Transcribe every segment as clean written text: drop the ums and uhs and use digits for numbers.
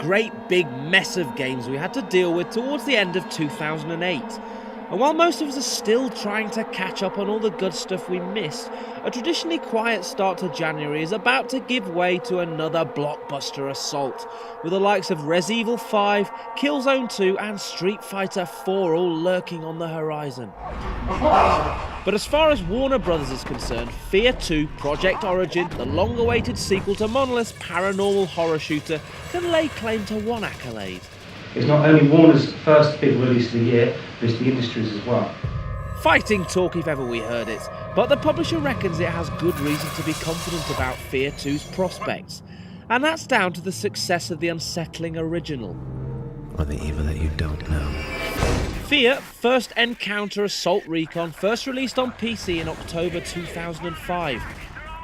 great big mess of games we had to deal with towards the end of 2008. And while most of us are still trying to catch up on all the good stuff we missed, a traditionally quiet start to January is about to give way to another blockbuster assault, with the likes of Res Evil 5, Killzone 2 and Street Fighter 4 all lurking on the horizon. But as far as Warner Bros. Is concerned, F.E.A.R. 2 Project Origin, the long-awaited sequel to Monolith's paranormal horror shooter, can lay claim to one accolade. It's not only Warner's first big release of the year, but it's the industry's as well. Fighting talk if ever we heard it, but the publisher reckons it has good reason to be confident about F.E.A.R. 2's prospects, and that's down to the success of the unsettling original. Or the evil that you don't know. F.E.A.R. First Encounter Assault Recon first released on PC in October 2005.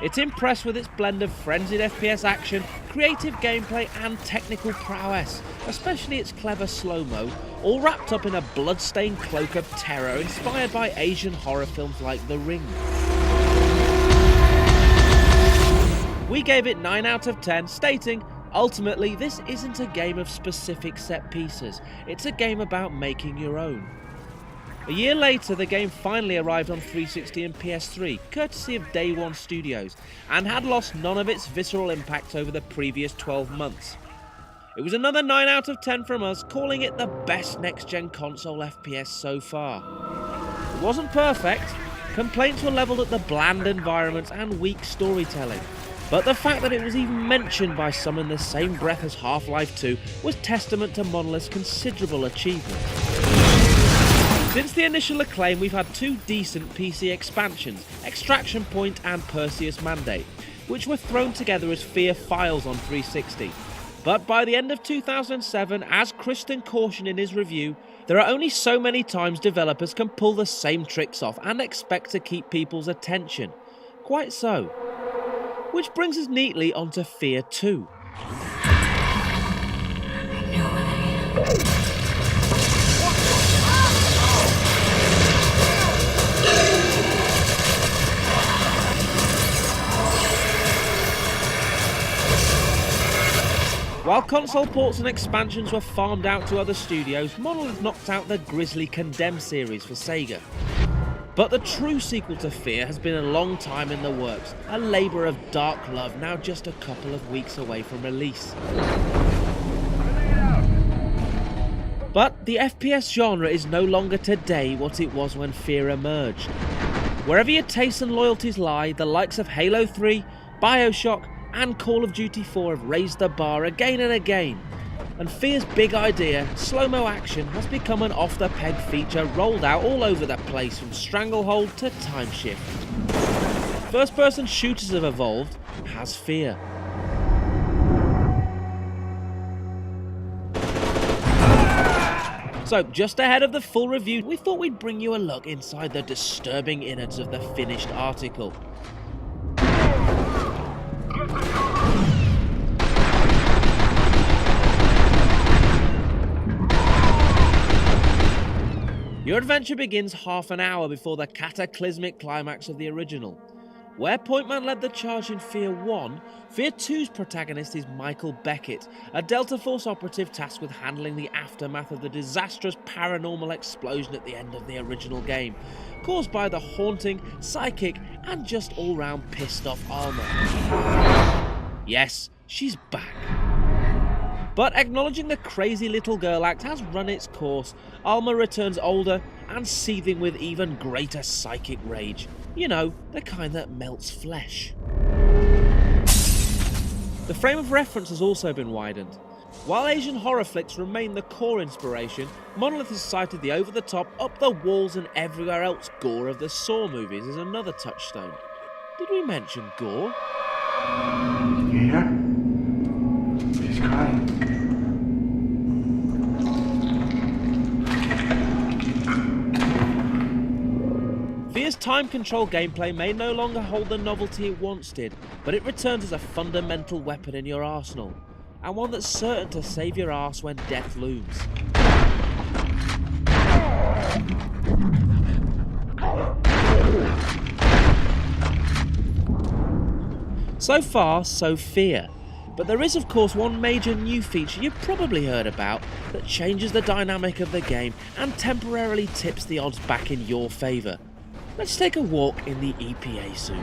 It's impressed with its blend of frenzied FPS action, creative gameplay and technical prowess, especially its clever slow-mo, all wrapped up in a blood-stained cloak of terror inspired by Asian horror films like The Ring. We gave it 9 out of 10, stating, "Ultimately, this isn't a game of specific set pieces, it's a game about making your own." A year later, the game finally arrived on 360 and PS3, courtesy of Day One Studios, and had lost none of its visceral impact over the previous 12 months. It was another 9 out of 10 from us, calling it the best next-gen console FPS so far. It wasn't perfect. Complaints were levelled at the bland environments and weak storytelling. But the fact that it was even mentioned by some in the same breath as Half-Life 2 was testament to Monolith's considerable achievement. Since the initial acclaim, we've had 2 decent PC expansions, Extraction Point and Perseus Mandate, which were thrown together as F.E.A.R. files on 360. But by the end of 2007, as Kristen cautioned in his review, there are only so many times developers can pull the same tricks off and expect to keep people's attention. Quite so. Which brings us neatly onto F.E.A.R. 2. While console ports and expansions were farmed out to other studios, Monolith knocked out the grisly Condemned series for Sega. But the true sequel to F.E.A.R. has been a long time in the works, a labour of dark love now just a couple of weeks away from release. But the FPS genre is no longer today what it was when F.E.A.R. emerged. Wherever your tastes and loyalties lie, the likes of Halo 3, BioShock, and Call of Duty 4 have raised the bar again and again, and F.E.A.R.'s big idea, slow-mo action, has become an off-the-peg feature rolled out all over the place from Stranglehold to Time Shift. First-person shooters have evolved, has F.E.A.R. So, just ahead of the full review, we thought we'd bring you a look inside the disturbing innards of the finished article. Your adventure begins half an hour before the cataclysmic climax of the original. Where Pointman led the charge in F.E.A.R. 1, F.E.A.R. 2's protagonist is Michael Beckett, a Delta Force operative tasked with handling the aftermath of the disastrous paranormal explosion at the end of the original game, caused by the haunting, psychic, and just all-round pissed-off Alma. Yes, she's back. But acknowledging the crazy little girl act has run its course, Alma returns older and seething with even greater psychic rage. You know, the kind that melts flesh. The frame of reference has also been widened. While Asian horror flicks remain the core inspiration, Monolith has cited the over-the-top, up-the-walls and everywhere else gore of the Saw movies as another touchstone. Did we mention gore? You hear her? She's crying. F.E.A.R.'s time control gameplay may no longer hold the novelty it once did, but it returns as a fundamental weapon in your arsenal, and one that's certain to save your arse when death looms. So far, so F.E.A.R. But there is of course one major new feature you've probably heard about that changes the dynamic of the game and temporarily tips the odds back in your favour. Let's take a walk in the EPA suit.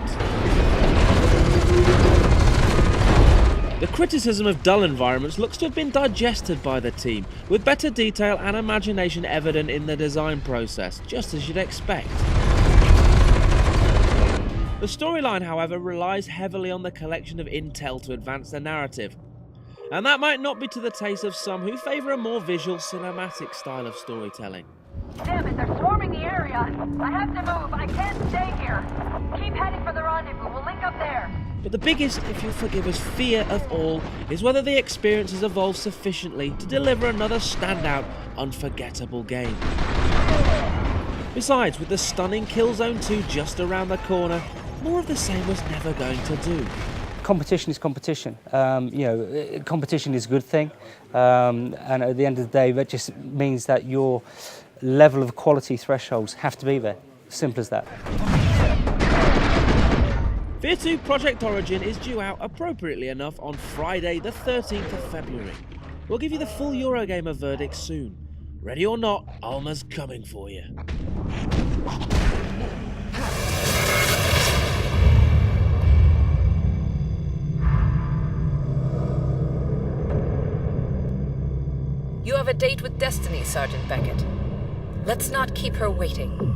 The criticism of dull environments looks to have been digested by the team, with better detail and imagination evident in the design process, just as you'd expect. The storyline, however, relies heavily on the collection of intel to advance the narrative, and that might not be to the taste of some who favour a more visual, cinematic style of storytelling. Damn it, they're swarming the area. I have to move. I can't stay here. Keep heading for the rendezvous. We'll link up there. But the biggest, if you'll forgive us, fear of all is whether the experience has evolved sufficiently to deliver another standout, unforgettable game. Besides, with the stunning Killzone 2 just around the corner, more of the same was never going to do. Competition is competition. Competition is a good thing, and at the end of the day, that just means that your level of quality thresholds have to be there. Simple as that. F.E.A.R 2 Project Origin is due out appropriately enough on Friday the 13th of February. We'll give you the full Eurogamer verdict soon. Ready or not, Alma's coming for you. You have a date with Destiny, Sergeant Beckett. Let's not keep her waiting.